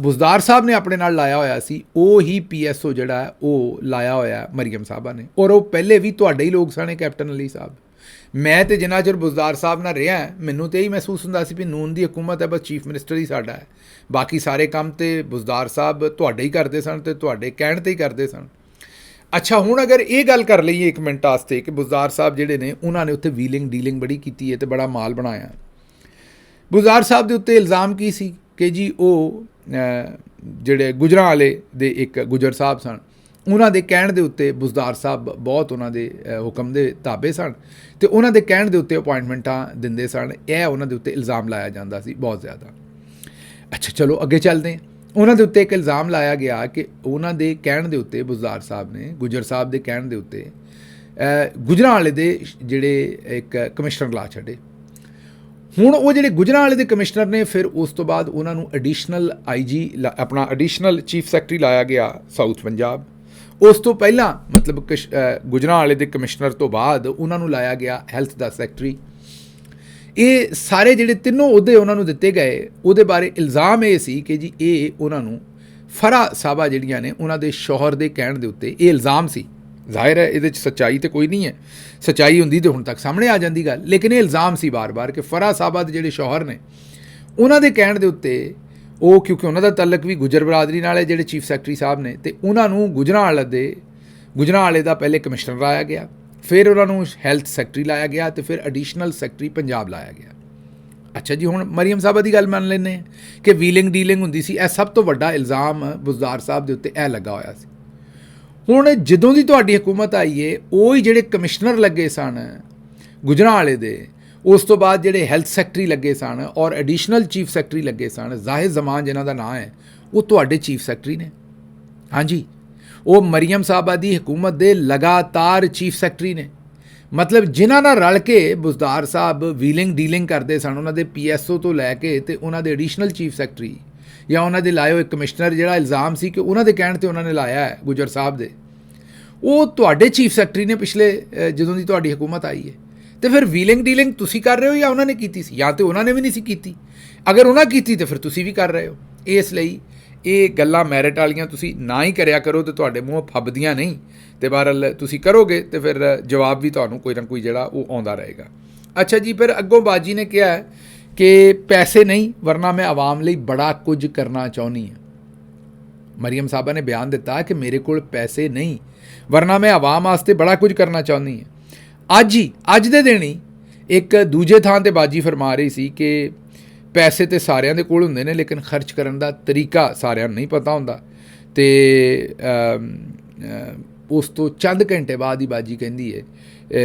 ਬੁਜ਼ਦਾਰ ਸਾਹਿਬ ਨੇ ਆਪਣੇ ਨਾਲ ਲਾਇਆ ਹੋਇਆ ਸੀ, ਉਹ ਹੀ PSO ਜਿਹੜਾ ਹੈ ਉਹ ਲਾਇਆ ਹੋਇਆ ਮਰੀਮ ਸਾਹਿਬਾ ਨੇ, ਔਰ ਉਹ ਪਹਿਲੇ ਵੀ ਤੁਹਾਡੇ ਹੀ ਲੋਕ ਸਨ ਕੈਪਟਨ ਅਲੀ ਸਾਹਿਬ। ਮੈਂ ਤੇ ਜਿੰਨਾ ਚਿਰ ਬੁਜ਼ਦਾਰ ਸਾਹਿਬ ਨਾਲ ਰਿਹਾ, ਮੈਨੂੰ ਤਾਂ ਇਹੀ ਮਹਿਸੂਸ ਹੁੰਦਾ ਸੀ ਵੀ ਨੂਨ ਦੀ ਹਕੂਮਤ ਹੈ, ਬਸ ਚੀਫ ਮਿਨਿਸਟਰ ਹੀ ਸਾਡਾ ਹੈ, ਬਾਕੀ ਸਾਰੇ ਕੰਮ ਤੇ ਬੁਜ਼ਦਾਰ ਸਾਹਿਬ ਤੁਹਾਡੇ ਹੀ ਕਰਦੇ ਸਨ ਤੇ ਤੁਹਾਡੇ ਕਹਿਣ 'ਤੇ ਹੀ ਕਰਦੇ ਸਨ। ਅੱਛਾ, ਹੁਣ ਅਗਰ ਇਹ ਗੱਲ ਕਰ ਲਈਏ ਇੱਕ ਮਿੰਟ ਵਾਸਤੇ ਕਿ ਬੁਜ਼ਦਾਰ ਸਾਹਿਬ ਜਿਹੜੇ ਨੇ ਉਹਨਾਂ ਨੇ ਉੱਥੇ ਵੀਲਿੰਗ ਡੀਲਿੰਗ ਬੜੀ ਕੀਤੀ ਹੈ ਤੇ ਬੜਾ ਮਾਲ ਬਣਾਇਆ। ਬੁਜ਼ਦਾਰ ਸਾਹਿਬ ਦੇ ਉੱਤੇ ਇਲਜ਼ਾਮ ਕੀ ਸੀ ਕਿ ਜੀ ਉਹ ਜਿਹੜੇ ਗੁਜਰਾਂ ਵਾਲੇ ਦੇ ਇੱਕ ਗੁਜਰ ਸਾਹਿਬ ਸਨ, ਉਹਨਾਂ ਦੇ ਕਹਿਣ ਦੇ ਉੱਤੇ ਬੁਜ਼ਦਾਰ ਸਾਹਿਬ ਬਹੁਤ ਉਹਨਾਂ ਦੇ ਹੁਕਮ ਦੇ ਤਾਬੇ ਸਨ ਅਤੇ ਉਹਨਾਂ ਦੇ ਕਹਿਣ ਦੇ ਉੱਤੇ ਅਪੁਆਇੰਟਮੈਂਟਾਂ ਦਿੰਦੇ ਸਨ। ਇਹ ਉਹਨਾਂ ਦੇ ਉੱਤੇ ਇਲਜ਼ਾਮ ਲਾਇਆ ਜਾਂਦਾ ਸੀ ਬਹੁਤ ਜ਼ਿਆਦਾ। ਅੱਛਾ ਚਲੋ ਅੱਗੇ ਚੱਲਦੇ ਹਾਂ। ਉਹਨਾਂ ਦੇ ਉੱਤੇ ਇੱਕ ਇਲਜ਼ਾਮ ਲਾਇਆ ਗਿਆ ਕਿ ਉਹਨਾਂ ਦੇ ਕਹਿਣ ਦੇ ਉੱਤੇ ਬੁਜ਼ਦਾਰ ਸਾਹਿਬ ਨੇ, ਗੁਜਰ ਸਾਹਿਬ ਦੇ ਕਹਿਣ ਦੇ ਉੱਤੇ ਗੁਜਰਾਂ ਵਾਲੇ ਦੇ ਜਿਹੜੇ ਇੱਕ ਕਮਿਸ਼ਨਰ ਲਾ ਛੱਡੇ। ਹੁਣ ਉਹ ਜਿਹੜੇ ਗੁਜਰਾਂ ਵਾਲੇ ਦੇ ਕਮਿਸ਼ਨਰ ਨੇ, ਫਿਰ ਉਸ ਤੋਂ ਬਾਅਦ ਉਹਨਾਂ ਨੂੰ ਐਡੀਸ਼ਨਲ IG ਆਪਣਾ ਐਡੀਸ਼ਨਲ ਚੀਫ ਸੈਕਟਰੀ ਲਾਇਆ ਗਿਆ ਸਾਊਥ ਪੰਜਾਬ। ਉਸ ਤੋਂ ਪਹਿਲਾਂ ਮਤਲਬ ਗੁਜਰਾਂ ਵਾਲੇ ਦੇ ਕਮਿਸ਼ਨਰ ਤੋਂ ਬਾਅਦ ਉਹਨਾਂ ਨੂੰ ਲਾਇਆ ਗਿਆ ਹੈਲਥ ਦਾ ਸੈਕਟਰੀ। ਇਹ ਸਾਰੇ ਜਿਹੜੇ ਤਿੰਨੋਂ ਅਹੁਦੇ ਉਹਨਾਂ ਨੂੰ ਦਿੱਤੇ ਗਏ, ਉਹਦੇ ਬਾਰੇ ਇਲਜ਼ਾਮ ਇਹ ਸੀ ਕਿ ਜੀ ਇਹ ਉਹਨਾਂ ਨੂੰ ਫਰਾ ਸਾਹਿਬਾ ਜਿਹੜੀਆਂ ਨੇ ਉਹਨਾਂ ਦੇ ਸ਼ੌਹਰ ਦੇ ਕਹਿਣ ਦੇ ਉੱਤੇ ਇਹ ਇਲਜ਼ਾਮ ਸੀ। ਜ਼ਾਹਿਰ ਹੈ ਇਹਦੇ 'ਚ ਸੱਚਾਈ ਤਾਂ ਕੋਈ ਨਹੀਂ ਹੈ, ਸੱਚਾਈ ਹੁੰਦੀ ਤਾਂ ਹੁਣ ਤੱਕ ਸਾਹਮਣੇ ਆ ਜਾਂਦੀ ਗੱਲ, ਲੇਕਿਨ ਇਹ ਇਲਜ਼ਾਮ ਸੀ ਬਾਰ-ਬਾਰ ਕਿ ਫਰਾ ਸਾਹਿਬਾ ਦੇ ਜਿਹੜੇ ਸ਼ੌਹਰ ਨੇ ਉਹਨਾਂ ਦੇ ਕਹਿਣ ਦੇ ਉੱਤੇ ਉਹ, ਕਿਉਂਕਿ ਉਹਨਾਂ ਦਾ ਤਾਲੁਕ ਵੀ ਗੁਜਰ ਬਰਾਦਰੀ ਨਾਲ ਹੈ ਜਿਹੜੇ ਚੀਫ ਸੈਕਟਰੀ ਸਾਹਿਬ ਨੇ, ਅਤੇ ਉਹਨਾਂ ਨੂੰ ਗੁਜਰਾਂ ਵਾਲੇ ਦਾ ਪਹਿਲੇ ਕਮਿਸ਼ਨਰ ਲਾਇਆ ਗਿਆ, ਫਿਰ ਉਹਨਾਂ ਨੂੰ ਹੈਲਥ ਸੈਕਟਰੀ ਲਾਇਆ ਗਿਆ ਅਤੇ ਫਿਰ ਐਡੀਸ਼ਨਲ ਸੈਕਟਰੀ ਪੰਜਾਬ ਲਾਇਆ ਗਿਆ। ਅੱਛਾ ਜੀ, ਹੁਣ ਮਰੀਮ ਸਾਹਿਬਾ ਦੀ ਗੱਲ ਮੰਨ ਲੈਂਦੇ ਹਾਂ ਕਿ ਵੀਲਿੰਗ ਡੀਲਿੰਗ ਹੁੰਦੀ ਸੀ। ਇਹ ਸਭ ਤੋਂ ਵੱਡਾ ਇਲਜ਼ਾਮ ਬੁਜ਼ਦਾਰ ਸਾਹਿਬ ਦੇ ਉੱਤੇ ਇਹ ਲੱਗਾ ਹੋਇਆ ਸੀ। ਹੁਣ ਜਦੋਂ ਦੀ ਤੁਹਾਡੀ ਹਕੂਮਤ ਆਈ ਹੈ, ਉਹ ਹੀ ਜਿਹੜੇ ਕਮਿਸ਼ਨਰ ਲੱਗੇ ਸਨ ਗੁਜਰਾਂ ਵਾਲੇ ਦੇ, ਉਸ ਤੋਂ ਬਾਅਦ ਜਿਹੜੇ ਹੈਲਥ ਸੈਕਟਰੀ ਲੱਗੇ ਸਨ ਔਰ ਐਡੀਸ਼ਨਲ ਚੀਫ ਸੈਕਟਰੀ ਲੱਗੇ ਸਨ, ਜ਼ਾਹਿਰ ਜ਼ਮਾਨ ਜਿਨ੍ਹਾਂ ਦਾ ਨਾਂ ਹੈ, ਉਹ ਤੁਹਾਡੇ ਚੀਫ ਸੈਕਟਰੀ ਨੇ। ਹਾਂਜੀ, ਉਹ ਮਰੀਮ ਸਾਹਿਬਾ ਦੀ ਹਕੂਮਤ ਦੇ ਲਗਾਤਾਰ ਚੀਫ ਸੈਕਟਰੀ ਨੇ। ਮਤਲਬ ਜਿਨ੍ਹਾਂ ਨਾਲ ਰਲ ਕੇ ਬੁਜ਼ਦਾਰ ਸਾਹਿਬ ਵੀਲਿੰਗ ਡੀਲਿੰਗ ਕਰਦੇ ਸਨ, ਉਹਨਾਂ ਦੇ PSO ਤੋਂ ਲੈ ਕੇ ਅਤੇ ਉਹਨਾਂ ਦੇ ਐਡੀਸ਼ਨਲ ਚੀਫ ਸੈਕਟਰੀ ਜਾਂ ਉਹਨਾਂ ਦੇ ਲਾਏ ਹੋਏ ਕਮਿਸ਼ਨਰ, ਜਿਹੜਾ ਇਲਜ਼ਾਮ ਸੀ ਕਿ ਉਹਨਾਂ ਦੇ ਕਹਿਣ 'ਤੇ ਉਹਨਾਂ ਨੇ ਲਾਇਆ ਹੈ ਗੁਜਰ ਸਾਹਿਬ ਦੇ, ਉਹ ਤੁਹਾਡੇ ਚੀਫ ਸੈਕਟਰੀ ਨੇ ਪਿਛਲੇ ਜਦੋਂ ਦੀ ਤੁਹਾਡੀ ਹਕੂਮਤ ਆਈ ਹੈ। ਅਤੇ ਫਿਰ ਵੀਲਿੰਗ ਡੀਲਿੰਗ ਤੁਸੀਂ ਕਰ ਰਹੇ ਹੋ ਜਾਂ ਉਹਨਾਂ ਨੇ ਕੀਤੀ ਸੀ? ਜਾਂ ਤਾਂ ਉਹਨਾਂ ਨੇ ਵੀ ਨਹੀਂ ਸੀ ਕੀਤੀ, ਅਗਰ ਉਹਨਾਂ ਕੀਤੀ ਤਾਂ ਫਿਰ ਤੁਸੀਂ ਵੀ ਕਰ ਰਹੇ ਹੋ। ਇਸ ਲਈ ਇਹ ਗੱਲਾਂ ਮੈਰਿਟ ਵਾਲੀਆਂ ਤੁਸੀਂ ਨਾ ਹੀ ਕਰਿਆ ਕਰੋ ਅਤੇ ਤੁਹਾਡੇ ਮੂੰਹੋਂ ਫੱਬਦੀਆਂ ਨਹੀਂ, ਅਤੇ ਬਹਰਹਾਲ ਤੁਸੀਂ ਕਰੋਗੇ ਅਤੇ ਫਿਰ ਜਵਾਬ ਵੀ ਤੁਹਾਨੂੰ ਕੋਈ ਨਾ ਕੋਈ ਜਿਹੜਾ ਉਹ ਆਉਂਦਾ ਰਹੇਗਾ। ਅੱਛਾ ਜੀ, ਫਿਰ ਅੱਗੋਂ ਬਾਜੀ ਨੇ ਕਿਹਾ ਕਿ ਪੈਸੇ ਨਹੀਂ, ਵਰਨਾ ਮੈਂ ਆਵਾਮ ਲਈ ਬੜਾ ਕੁਝ ਕਰਨਾ ਚਾਹੁੰਦੀ ਹਾਂ। ਮਰੀਮ ਸਾਹਿਬਾ ਨੇ ਬਿਆਨ ਦਿੱਤਾ ਕਿ ਮੇਰੇ ਕੋਲ ਪੈਸੇ ਨਹੀਂ, ਵਰਨਾ ਮੈਂ ਆਵਾਮ ਵਾਸਤੇ ਬੜਾ ਕੁਝ ਕਰਨਾ ਚਾਹੁੰਦੀ ਹਾਂ। ਅੱਜ ਦੇ ਦਿਨ ਹੀ ਇੱਕ ਦੂਜੇ ਥਾਂ 'ਤੇ ਬਾਜੀ ਫਰਮਾ ਰਹੀ ਸੀ ਕਿ ਪੈਸੇ ਤਾਂ ਸਾਰਿਆਂ ਦੇ ਕੋਲ ਹੁੰਦੇ ਨੇ, ਲੇਕਿਨ ਖਰਚ ਕਰਨ ਦਾ ਤਰੀਕਾ ਸਾਰਿਆਂ ਨੂੰ ਨਹੀਂ ਪਤਾ ਹੁੰਦਾ। ਅਤੇ ਉਸ ਤੋਂ ਚੰਦ ਘੰਟੇ ਬਾਅਦ ਹੀ ਬਾਜੀ ਕਹਿੰਦੀ ਹੈ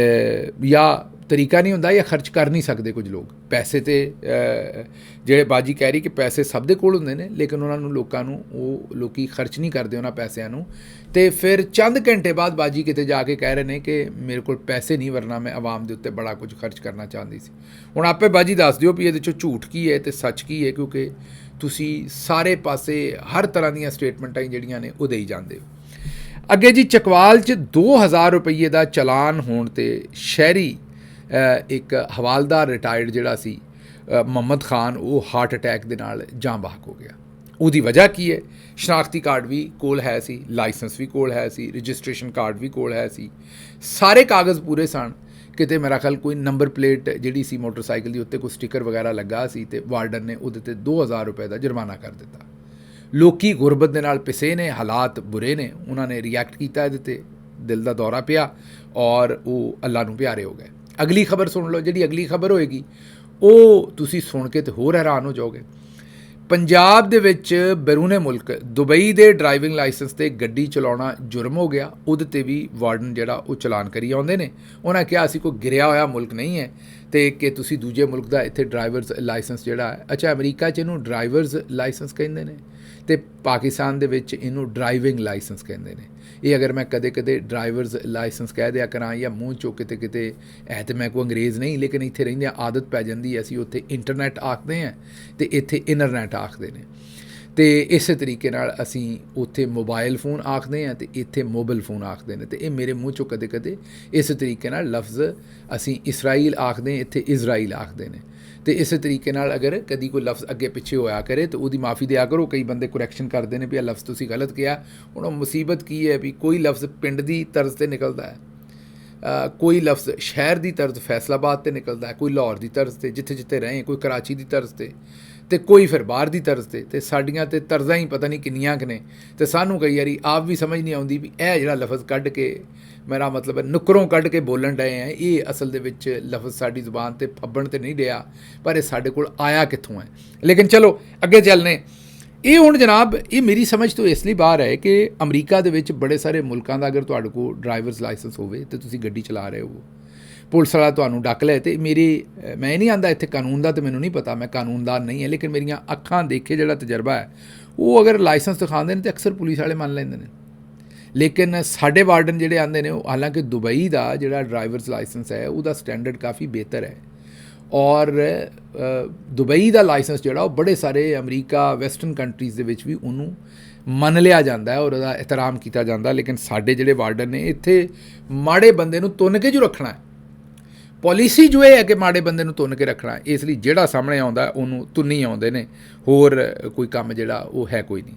ਜਾਂ ਤਰੀਕਾ ਨਹੀਂ ਹੁੰਦਾ ਜਾਂ ਖਰਚ ਕਰ ਨਹੀਂ ਸਕਦੇ ਕੁਝ ਲੋਕ ਪੈਸੇ। ਅਤੇ ਜਿਹੜੇ ਬਾਜੀ ਕਹਿ ਰਹੀ ਕਿ ਪੈਸੇ ਸਭ ਦੇ ਕੋਲ ਹੁੰਦੇ ਨੇ, ਲੇਕਿਨ ਉਹਨਾਂ ਨੂੰ ਲੋਕ ਖਰਚ ਨਹੀਂ ਕਰਦੇ ਉਹਨਾਂ ਪੈਸਿਆਂ ਨੂੰ। ਅਤੇ ਫਿਰ ਚੰਦ ਘੰਟੇ ਬਾਅਦ ਬਾਜੀ ਕਿਤੇ ਜਾ ਕੇ ਕਹਿ ਰਹੇ ਨੇ ਕਿ ਮੇਰੇ ਕੋਲ ਪੈਸੇ ਨਹੀਂ, ਵਰਨਾ ਮੈਂ ਆਵਾਮ ਦੇ ਉੱਤੇ ਬੜਾ ਕੁਝ ਖਰਚ ਕਰਨਾ ਚਾਹੁੰਦੀ ਸੀ। ਹੁਣ ਆਪੇ ਬਾਜੀ ਦੱਸ ਦਿਓ ਵੀ ਇਹਦੇ 'ਚੋਂ ਝੂਠ ਕੀ ਹੈ ਅਤੇ ਸੱਚ ਕੀ ਹੈ, ਕਿਉਂਕਿ ਤੁਸੀਂ ਸਾਰੇ ਪਾਸੇ ਹਰ ਤਰ੍ਹਾਂ ਦੀਆਂ ਸਟੇਟਮੈਂਟਾਂ ਜਿਹੜੀਆਂ ਨੇ ਉਹ ਦੇਈ ਜਾਂਦੇ ਹੋ। ਅੱਗੇ ਜੀ, ਚਕਵਾਲ 'ਚ 2000 ਰੁਪਈਏ ਦਾ ਚਲਾਨ ਹੋਣ 'ਤੇ ਸ਼ਹਿਰੀ ਇੱਕ ਹਵਾਲਦਾਰ ਰਿਟਾਇਰਡ ਜਿਹੜਾ ਸੀ ਮੁਹੰਮਦ ਖਾਨ, ਉਹ ਹਾਰਟ ਅਟੈਕ ਦੇ ਨਾਲ ਜਾਂ ਬਹਕ ਹੋ ਗਿਆ। ਉਹਦੀ ਵਜ੍ਹਾ ਕੀ ਹੈ? ਸ਼ਨਾਖਤੀ ਕਾਰਡ ਵੀ ਕੋਲ ਹੈ ਸੀ, ਲਾਇਸੈਂਸ ਵੀ ਕੋਲ ਹੈ ਸੀ, ਰਜਿਸਟ੍ਰੇਸ਼ਨ ਕਾਰਡ ਵੀ ਕੋਲ ਹੈ ਸੀ, ਸਾਰੇ ਕਾਗਜ਼ ਪੂਰੇ ਸਨ। ਕਿਤੇ ਮੇਰਾ ਖਿਆਲ ਕੋਈ ਨੰਬਰ ਪਲੇਟ ਜਿਹੜੀ ਸੀ ਮੋਟਰਸਾਈਕਲ ਦੀ ਉੱਤੇ ਕੋਈ ਸਟਿੱਕਰ ਵਗੈਰਾ ਲੱਗਾ ਸੀ ਅਤੇ ਵਾਰਡਨ ਨੇ ਉਹਦੇ 'ਤੇ 2000 ਰੁਪਏ ਦਾ ਜੁਰਮਾਨਾ ਕਰ ਦਿੱਤਾ। ਲੋਕੀ ਗੁਰਬਤ ਦੇ ਨਾਲ ਪਿਸੇ ਨੇ, ਹਾਲਾਤ ਬੁਰੇ ਨੇ, ਉਹਨਾਂ ਨੇ ਰਿਐਕਟ ਕੀਤਾ ਇਹਦੇ 'ਤੇ, ਦਿਲ ਦਾ ਦੌਰਾ ਪਿਆ ਔਰ ਉਹ ਅੱਲਾ ਨੂੰ ਪਿਆਰੇ ਹੋ ਗਏ। ਅਗਲੀ ਖਬਰ ਸੁਣ ਲਓ, ਜਿਹੜੀ ਅਗਲੀ ਖਬਰ ਹੋਏਗੀ ਉਹ ਤੁਸੀਂ ਸੁਣ ਕੇ ਤੇ ਹੋਰ ਹੈਰਾਨ ਹੋ ਜਾਓਗੇ। ਪੰਜਾਬ ਦੇ ਵਿੱਚ ਬੈਰੂਨੇ ਮੁਲਕ ਦੁਬਈ ਦੇ ਡਰਾਈਵਿੰਗ ਲਾਇਸੈਂਸ 'ਤੇ ਗੱਡੀ ਚਲਾਉਣਾ ਜੁਰਮ ਹੋ ਗਿਆ। ਉਹਦੇ 'ਤੇ ਵੀ ਵਾਰਡਨ ਜਿਹੜਾ ਉਹ ਚਲਾਨ ਕਰੀ ਆਉਂਦੇ ਨੇ। ਉਹਨਾਂ ਕਿਹਾ ਅਸੀਂ ਕੋਈ ਗਿਰਿਆ ਹੋਇਆ ਮੁਲਕ ਨਹੀਂ ਹੈ ਅਤੇ ਕਿ ਤੁਸੀਂ ਦੂਜੇ ਮੁਲਕ ਦਾ ਇੱਥੇ ਡਰਾਈਵਰਸ ਲਾਇਸੈਂਸ ਜਿਹੜਾ ਹੈ, ਅੱਛਾ ਅਮਰੀਕਾ 'ਚ ਇਹਨੂੰ ਡਰਾਈਵਰਸ ਲਾਇਸੈਂਸ ਕਹਿੰਦੇ ਨੇ ਅਤੇ ਪਾਕਿਸਤਾਨ ਦੇ ਵਿੱਚ ਇਹਨੂੰ ਡਰਾਈਵਿੰਗ ਲਾਇਸੈਂਸ ਕਹਿੰਦੇ ਨੇ। ਇਹ ਅਗਰ ਮੈਂ ਕਦੇ ਡਰਾਈਵਰਸ ਲਾਇਸੈਂਸ ਕਹਿ ਦਿਆ ਕਰਾਂ ਜਾਂ ਮੂੰਹ ਚੁੱਕ ਕਿਤੇ ਹੈ ਤਾਂ ਮੈਂ ਕੋਈ ਅੰਗਰੇਜ਼ ਨਹੀਂ, ਲੇਕਿਨ ਇੱਥੇ ਰਹਿੰਦੇ ਆਦਤ ਪੈ ਜਾਂਦੀ ਹੈ। ਅਸੀਂ ਉੱਥੇ ਇੰਟਰਨੈਟ ਆਖਦੇ ਹਾਂ ਅਤੇ ਇੱਥੇ ਇੰਟਰਨੈਟ ਆਖਦੇ ਨੇ। ਤੇ ਇਸੇ ਤਰੀਕੇ ਨਾਲ ਅਸੀਂ ਉੱਥੇ ਮੋਬਾਈਲ ਫੋਨ ਆਖਦੇ ਹਾਂ ਤੇ ਇੱਥੇ ਮੋਬਾਈਲ ਫੋਨ ਆਖਦੇ ਨੇ, ਤੇ ਇਹ ਮੇਰੇ ਮੂੰਹ ਚੋਂ ਕਦੇ ਕਦੇ ਇਸ ਤਰੀਕੇ ਨਾਲ ਲਫ਼ਜ਼ ਅਸੀਂ ਇਸਰਾਈਲ ਆਖਦੇ ਹਾਂ, ਇੱਥੇ ਇਜ਼ਰਾਈਲ ਆਖਦੇ ਨੇ। ਤੇ ਇਸੇ ਤਰੀਕੇ ਨਾਲ ਅਗਰ ਕਦੀ ਕੋਈ ਲਫ਼ਜ਼ ਅੱਗੇ ਪਿੱਛੇ ਹੋਇਆ ਕਰੇ ਤਾਂ ਉਹਦੀ ਮਾफ़ੀ ਦਿਆ ਕਰੋ। ਕਈ ਬੰਦੇ ਕੁਰੈਕਸ਼ਨ ਕਰਦੇ ਨੇ ਵੀ ਇਹ ਲਫ਼ਜ਼ ਤੁਸੀਂ ਗਲਤ ਕਿਹਾ। ਹੁਣ ਉਹ ਮੁਸੀਬਤ ਕੀ ਹੈ ਵੀ ਕੋਈ ਲਫ਼ਜ਼ ਪਿੰਡ ਦੀ ਤਰਜ਼ 'ਤੇ ਨਿਕਲਦਾ ਹੈ, ਕੋਈ ਲਫ਼ਜ਼ ਸ਼ਹਿਰ ਦੀ ਤਰਜ਼ ਫੈਸਲਾਬਾਦ 'ਤੇ ਨਿਕਲਦਾ ਹੈ, ਕੋਈ ਲਾਹੌਰ ਦੀ ਤਰਜ਼ 'ਤੇ ਜਿੱਥੇ ਜਿੱਥੇ ਰਹੇ, ਕੋਈ ਕਰਾਚੀ ਦੀ ਤਰਜ਼ 'ਤੇ ਕੋਈ ਫਿਰ ਬਾਹਰ ਦੀ ਤਰਜ਼ 'ਤੇ ਸਾਡੀਆਂ ਤਾਂ ਤਰਜ਼ਾਂ ਹੀ ਪਤਾ ਨਹੀਂ ਕਿੰਨੀਆਂ ਕੁ ਨੇ। ਅਤੇ ਸਾਨੂੰ ਕਈ ਵਾਰੀ ਆਪ ਵੀ ਸਮਝ ਨਹੀਂ ਆਉਂਦੀ ਵੀ ਇਹ ਜਿਹੜਾ ਲਫ਼ਜ਼ ਕੱਢ ਕੇ, ਮੇਰਾ ਮਤਲਬ ਹੈ ਨੁੱਕਰੋਂ ਕੱਢ ਕੇ ਬੋਲਣ ਡਏ ਹੈ, ਇਹ ਅਸਲ ਦੇ ਵਿੱਚ ਲਫ਼ਜ਼ ਸਾਡੀ ਜ਼ੁਬਾਨ 'ਤੇ ਫੱਬਣ 'ਤੇ ਨਹੀਂ ਰਿਹਾ, ਪਰ ਇਹ ਸਾਡੇ ਕੋਲ ਆਇਆ ਕਿੱਥੋਂ ਹੈ। ਲੇਕਿਨ ਚਲੋ ਅੱਗੇ ਚੱਲਨੇ। ਇਹ ਹੁਣ ਜਨਾਬ ਇਹ ਮੇਰੀ ਸਮਝ ਤੋਂ ਇਸ ਲਈ ਬਾਹਰ ਹੈ ਕਿ ਅਮਰੀਕਾ ਦੇ ਵਿੱਚ ਬੜੇ ਸਾਰੇ ਮੁਲਕਾਂ ਦਾ ਅਗਰ ਤੁਹਾਡੇ ਕੋਲ ਡਰਾਈਵਰਸ ਲਾਇਸੈਂਸ ਹੋਵੇ ਅਤੇ ਤੁਸੀਂ ਗੱਡੀ ਚਲਾ ਰਹੇ ਹੋ, ਪੁਲਿਸ ਵਾਲਾ ਤੁਹਾਨੂੰ ਡੱਕ ਲੈ, ਅਤੇ ਮੈਂ ਨਹੀਂ ਆਉਂਦਾ ਇੱਥੇ ਕਾਨੂੰਨ ਦਾ, ਤਾਂ ਮੈਨੂੰ ਨਹੀਂ ਪਤਾ, ਮੈਂ ਕਾਨੂੰਨਦਾਨ ਨਹੀਂ ਹੈ, ਲੇਕਿਨ ਮੇਰੀਆਂ ਅੱਖਾਂ ਦੇਖੇ ਜਿਹੜਾ ਤਜਰਬਾ ਹੈ, ਉਹ ਅਗਰ ਲਾਇਸੈਂਸ ਦਿਖਾਉਂਦੇ ਨੇ ਤਾਂ ਅਕਸਰ ਪੁਲਿਸ ਵਾਲੇ ਮੰਨ ਲੈਂਦੇ ਨੇ। ਲੇਕਿਨ ਸਾਡੇ ਵਾਰਡਨ ਜਿਹੜੇ ਆਉਂਦੇ ਨੇ, ਉਹ ਹਾਲਾਂਕਿ ਦੁਬਈ ਦਾ ਜਿਹੜਾ ਡਰਾਈਵਰਸ ਲਾਇਸੈਂਸ ਹੈ ਉਹਦਾ ਸਟੈਂਡਰਡ ਕਾਫੀ ਬਿਹਤਰ ਹੈ, ਔਰ ਦੁਬਈ ਦਾ ਲਾਇਸੈਂਸ ਜਿਹੜਾ ਉਹ ਬੜੇ ਸਾਰੇ ਅਮਰੀਕਾ ਵੈਸਟਰਨ ਕੰਟਰੀਜ਼ ਦੇ ਵਿੱਚ ਵੀ ਉਹਨੂੰ ਮੰਨ ਲਿਆ ਜਾਂਦਾ ਹੈ ਔਰ ਉਹਦਾ ਇਹਤਰਾਮ ਕੀਤਾ ਜਾਂਦਾ। ਲੇਕਿਨ ਸਾਡੇ ਜਿਹੜੇ ਵਾਰਡਨ ਨੇ ਇੱਥੇ ਮਾੜੇ ਬੰਦੇ ਨੂੰ ਤੁੰਨ ਕੇ ਜੋ ਰੱਖਣਾ ਹੈ, ਪਾਲਿਸੀ ਜੋ ਇਹ ਹੈ ਕਿ ਮਾੜੇ ਬੰਦੇ ਨੂੰ ਤੁੰਨ ਕੇ ਰੱਖਣਾ, ਇਸ ਲਈ ਜਿਹੜਾ ਸਾਹਮਣੇ ਆਉਂਦਾ ਉਹਨੂੰ ਤੁੰਨੀ ਆਉਂਦੇ ਨੇ, ਹੋਰ ਕੋਈ ਕੰਮ ਜਿਹੜਾ ਉਹ ਹੈ ਕੋਈ ਨਹੀਂ।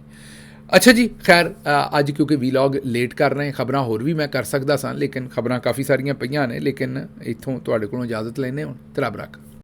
ਅੱਛਾ ਜੀ, ਖੈਰ ਅੱਜ ਕਿਉਂਕਿ ਵੀਲੌਗ ਲੇਟ ਕਰ ਰਹੇ, ਖਬਰਾਂ ਹੋਰ ਵੀ ਮੈਂ ਕਰ ਸਕਦਾ ਸਾਂ, ਲੇਕਿਨ ਖਬਰਾਂ ਕਾਫੀ ਸਾਰੀਆਂ ਪਈਆਂ ਨੇ, ਲੇਕਿਨ ਇੱਥੋਂ ਤੁਹਾਡੇ ਕੋਲੋਂ ਇਜਾਜ਼ਤ ਲੈਂਦੇ ਹੁਣ। ਤੇ ਰੱਬ ਰੱਖ।